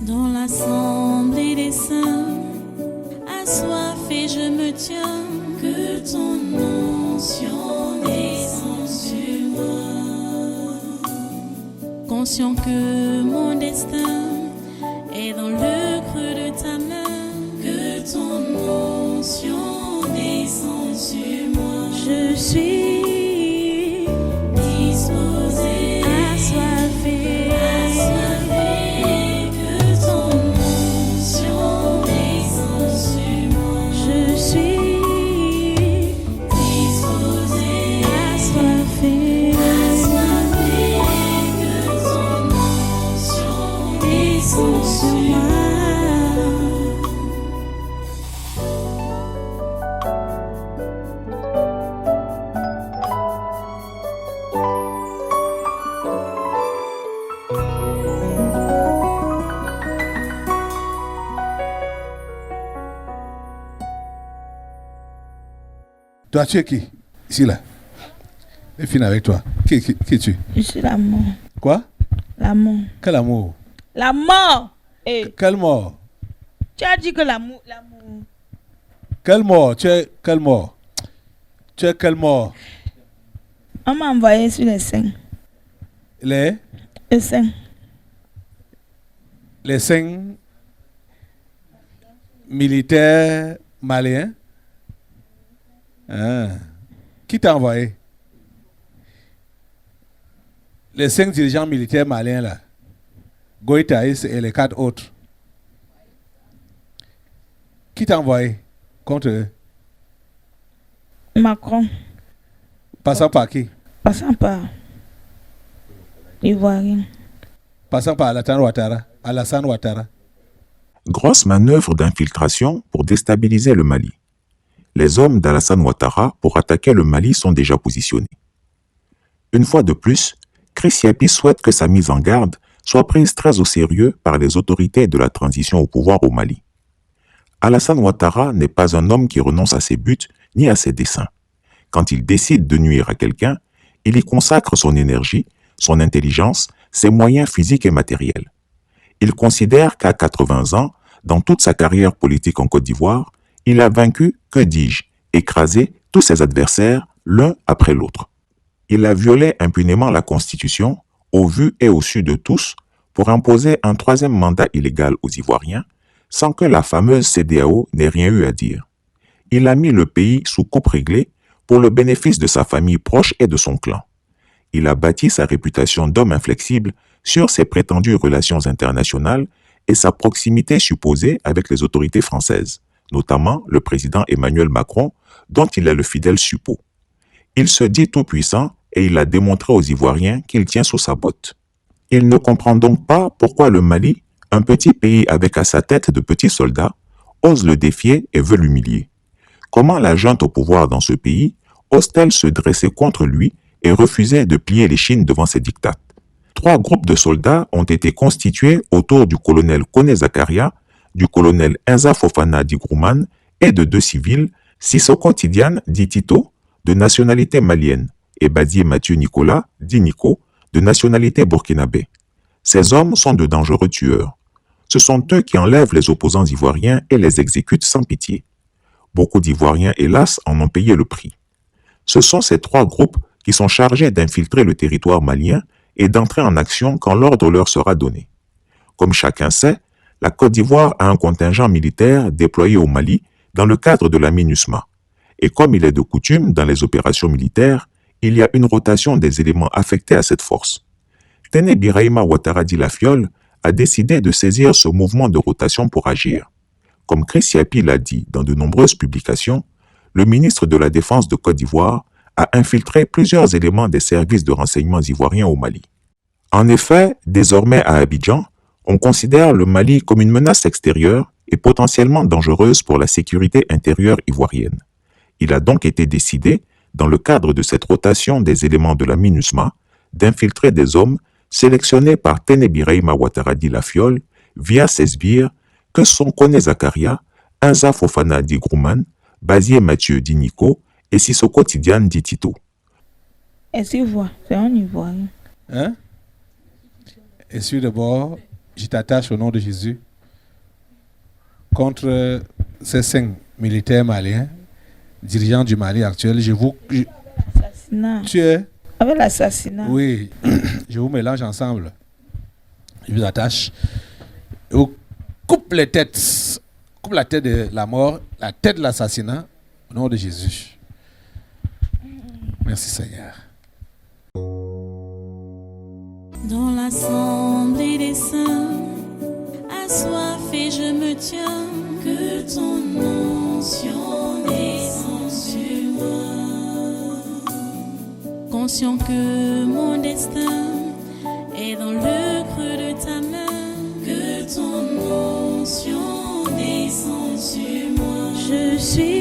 Dans l'assemblée des saints, assoiffé je me tiens, que ton onction descende sur moi. Conscient que mon destin est dans le creux de ta main, que ton onction descende sur moi. Je suis disposé, assoiffé, que ton onction descende sur moi. Je suis disposé, assoiffé, que ton onction descende sur moi. Toi, tu es qui? Ici, là. Et finis avec toi. Qui es-tu? Je suis la mort. Quoi? La mort. Quel amour? La mort. Hey, Quelle mort? tu as dit que l'amour. Quelle mort? Tu es quelle mort? Tu es quelle mort? On m'a envoyé sur les seins. Les seins. 5 militaires maliens. Ah. Qui t'a envoyé? Les 5 dirigeants militaires maliens là. Goïtaïs et les 4 autres. Qui t'a envoyé contre eux? Macron. Passant par qui? Passant par l'Ivoirien. Passant par Alassane Ouattara. Grosse manœuvre d'infiltration pour déstabiliser le Mali. Les hommes d'Alassane Ouattara pour attaquer le Mali sont déjà positionnés. Une fois de plus, Chris Yapi souhaite que sa mise en garde soit prise très au sérieux par les autorités de la transition au pouvoir au Mali. Alassane Ouattara n'est pas un homme qui renonce à ses buts ni à ses desseins. Quand il décide de nuire à quelqu'un, il y consacre son énergie, son intelligence, ses moyens physiques et matériels. Il considère qu'à 80 ans, dans toute sa carrière politique en Côte d'Ivoire, il a vaincu, que dis-je, écrasé tous ses adversaires l'un après l'autre. Il a violé impunément la Constitution, au vu et au su de tous, pour imposer un 3e mandat illégal aux Ivoiriens, sans que la fameuse CEDEAO n'ait rien eu à dire. Il a mis le pays sous coupe réglée pour le bénéfice de sa famille proche et de son clan. Il a bâti sa réputation d'homme inflexible sur ses prétendues relations internationales et sa proximité supposée avec les autorités françaises, notamment le président Emmanuel Macron, dont il est le fidèle suppôt. Il se dit tout-puissant et il a démontré aux Ivoiriens qu'il tient sous sa botte. Il ne comprend donc pas pourquoi le Mali, un petit pays avec à sa tête de petits soldats, ose le défier et veut l'humilier. Comment la junte au pouvoir dans ce pays ose-t-elle se dresser contre lui et refuser de plier les chines devant ses diktats? 3 groupes de soldats ont été constitués autour du colonel Koné Zakaria, du colonel Inza Fofana Digrouman et de 2 civils, Sissoko Tidiane, dit Tito, de nationalité malienne, et Badié Mathieu Nicolas, dit Nico, de nationalité burkinabé. Ces hommes sont de dangereux tueurs. Ce sont eux qui enlèvent les opposants ivoiriens et les exécutent sans pitié. Beaucoup d'Ivoiriens, hélas, en ont payé le prix. Ce sont ces 3 groupes qui sont chargés d'infiltrer le territoire malien et d'entrer en action quand l'ordre leur sera donné. Comme chacun sait, la Côte d'Ivoire a un contingent militaire déployé au Mali dans le cadre de la MINUSMA. Et comme il est de coutume dans les opérations militaires, il y a une rotation des éléments affectés à cette force. Téné Birahima Ouattara Di Lafiole a décidé de saisir ce mouvement de rotation pour agir. Comme Chris Yapi l'a dit dans de nombreuses publications, le ministre de la Défense de Côte d'Ivoire a infiltré plusieurs éléments des services de renseignement ivoiriens au Mali. En effet, désormais à Abidjan, on considère le Mali comme une menace extérieure et potentiellement dangereuse pour la sécurité intérieure ivoirienne. Il a donc été décidé, dans le cadre de cette rotation des éléments de la MINUSMA, d'infiltrer des hommes sélectionnés par Téné Birahima Ouattara Di Lafiole via ses sbires que sont Koné Zakaria, Inza Fofana Digrouman, Badié Mathieu dit Nico et Sissoko Tidiane dit Tito. Est-ce qu'il voit? C'est un Ivoirien. Hein? Essuie de bord. je t'attache au nom de Jésus contre ces 5 militaires maliens, dirigeants du Mali actuel. Assassinat. Tu es? Avec l'assassinat. Oui, je vous mélange ensemble. Je vous attache. Je vous coupe les têtes. Coupe la tête de la mort, la tête de l'assassinat, au nom de Jésus. Merci Seigneur. Dans l'assemblée des saints, assoiffé je me tiens, que ton onction descende sur moi. Conscient que mon destin est dans le creux de ta main, que ton onction descende sur moi. Je suis